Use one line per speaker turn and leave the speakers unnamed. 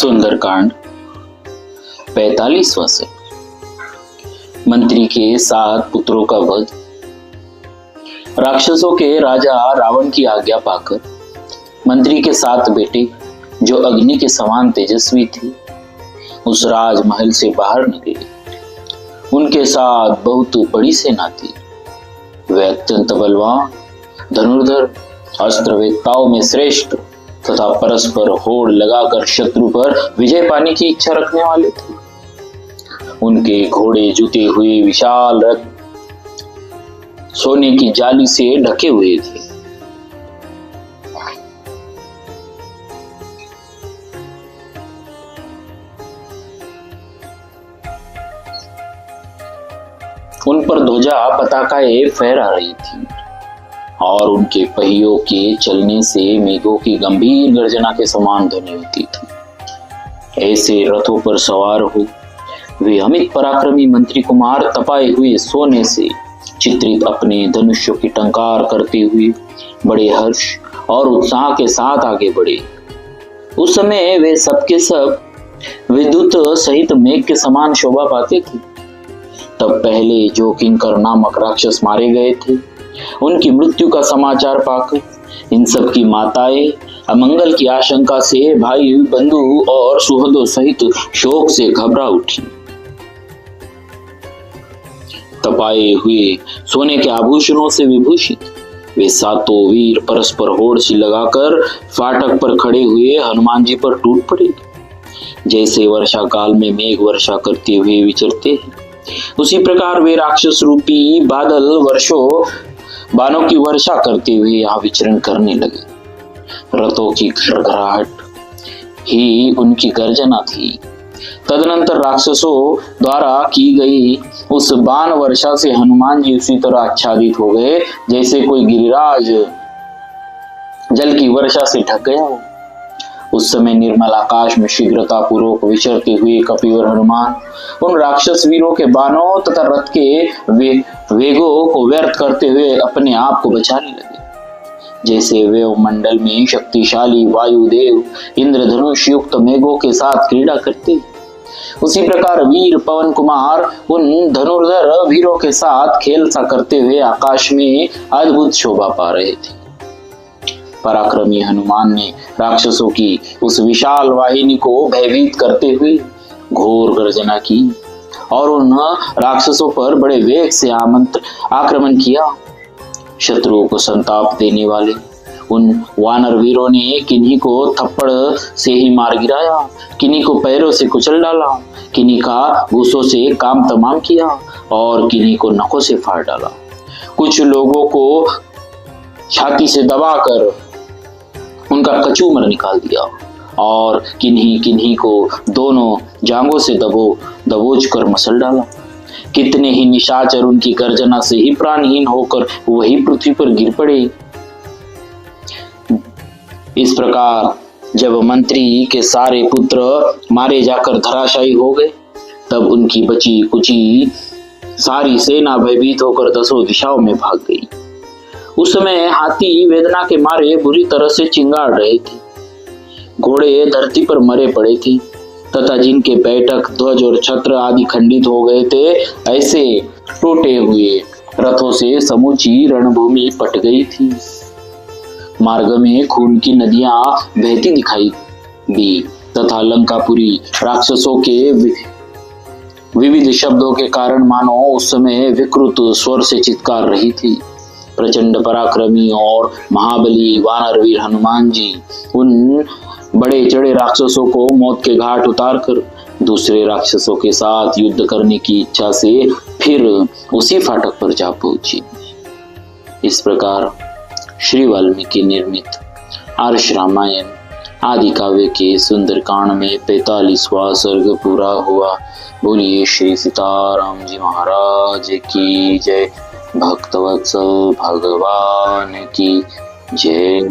सुंदरकांड 45वां सर्ग। मंत्री के 7 पुत्रों का वध। राक्षसों के राजा रावण की आज्ञा पाकर मंत्री के 7 बेटे, जो अग्नि के समान तेजस्वी थे, उस राजमहल से बाहर निकले। उनके साथ बहुत बड़ी सेना थी। वे अत्यंत बलवान, धनुर्धर, अस्त्रवेत्ताओं में श्रेष्ठ तथा परस्पर होड़ लगाकर शत्रु पर विजय पाने की इच्छा रखने वाले थे। उनके घोड़े जुते हुए विशाल रथ सोने की जाली से ढके हुए थे। उन पर ध्वजा पताकाएं फहरा रही थी और उनके पहियों के चलने से मेघों की गंभीर गर्जना के समान ध्वनि होती थी। ऐसे रथों पर सवार हो वे अमित पराक्रमी मंत्री कुमार तपाए हुए सोने से चित्रित अपने धनुष्यों की टंकार करते हुए बड़े हर्ष और उत्साह के साथ आगे बढ़े। उस समय वे सबके सब विद्युत सहित मेघ के समान शोभा पाते थे। तब पहले जो किंकर नामक राक्षस मारे गए थे, उनकी मृत्यु का समाचार पाकर इन सब की माताएं अमंगल की आशंका से भाई बंधु और सुहृदों सहित शोक से घबरा उठी। तपाए हुए सोने के आभूषणों से विभूषित वे 7 वीर परस्पर होड़ सी लगाकर फाटक पर खड़े हुए हनुमान जी पर टूट पड़े। जैसे वर्षा काल में मेघ वर्षा करते हुए विचरते हैं, उसी प्रकार वे राक्षस रूपी बादल वर्षों बाणों की वर्षा करते हुए यहाँ विचरण करने लगे। रथों की घरघराहट ही उनकी गर्जना थी। तदनंतर राक्षसों द्वारा की गई उस बाण वर्षा से हनुमान जी उसी तरह आच्छादित हो गए जैसे कोई गिरिराज जल की वर्षा से ढक गया हो। उस समय निर्मल आकाश में शीघ्रता पूर्वक विचरते हुए कपिवर हनुमान उन राक्षस वीरों के बाणों तथा रथ के वेगों को व्यर्थ करते हुए अपने आप को बचाने लगे। जैसे वे मंडल में शक्तिशाली वायुदेव इंद्रधनुष युक्त मेघों के साथ क्रीड़ा करते, उसी प्रकार वीर पवन कुमार उन धनुर्धर वीरों के साथ खेल सा करते हुए आकाश में अद्भुत शोभा पा रहे थे। पराक्रमी हनुमान ने राक्षसों की उस विशाल वाहिनी को भयभीत करते हुए घोर गर्जना की और उन राक्षसों पर बड़े वेग से आक्रमण किया। शत्रुओं को संताप देने वाले उन वानर वीरों ने किन्हीं को थप्पड़ से ही मार गिराया, किन्हीं को पैरों से कुचल डाला, किन्हीं का घूसों से काम तमाम किया और किन्हीं को नखों से फाड़ डाला। कुछ लोगों को छाती से दबाकर उनका कचूमर निकाल दिया और किन्हीं किन्हीं को दोनों जांघों से दबोच कर मसल डाला। कितने ही निशाचर उनकी गर्जना से ही प्राणहीन होकर वही पृथ्वी पर गिर पड़े। इस प्रकार जब मंत्री के सारे पुत्र मारे जाकर धराशायी हो गए, तब उनकी बची कुची सारी सेना भयभीत होकर 10 दिशाओं में भाग गई। उस समय हाथी वेदना के मारे बुरी तरह से चिंगाड़ रहे थे। घोड़े धरती पर मरे पड़े थे तथा जिनके बैठक ध्वज और छत्र आदि खंडित हो गए थे, ऐसे टूटे हुए रथों से समूची रणभूमि पट गई थी। मार्ग में खून की नदियां बहती दिखाई दी तथा लंकापुरी राक्षसों के विविध शब्दों के कारण मानो उस समय विकृत स्वर से चित्कार रही थी। प्रचंड पराक्रमी और महाबली वानरवीर हनुमान जी उन बड़े चढ़े राक्षसों को मौत के घाट उतारकर दूसरे राक्षसों के साथ युद्ध करने की इच्छा से फिर उसी फाटक पर जा पहुंची। इस प्रकार श्री वाल्मीकि निर्मित आर्ष रामायण आदि काव्य के सुंदरकांड में 45वां सर्ग पूरा हुआ। बोलिए श्री सीताराम जी महाराज की जय। भक्तवत्सल भगवान की जय।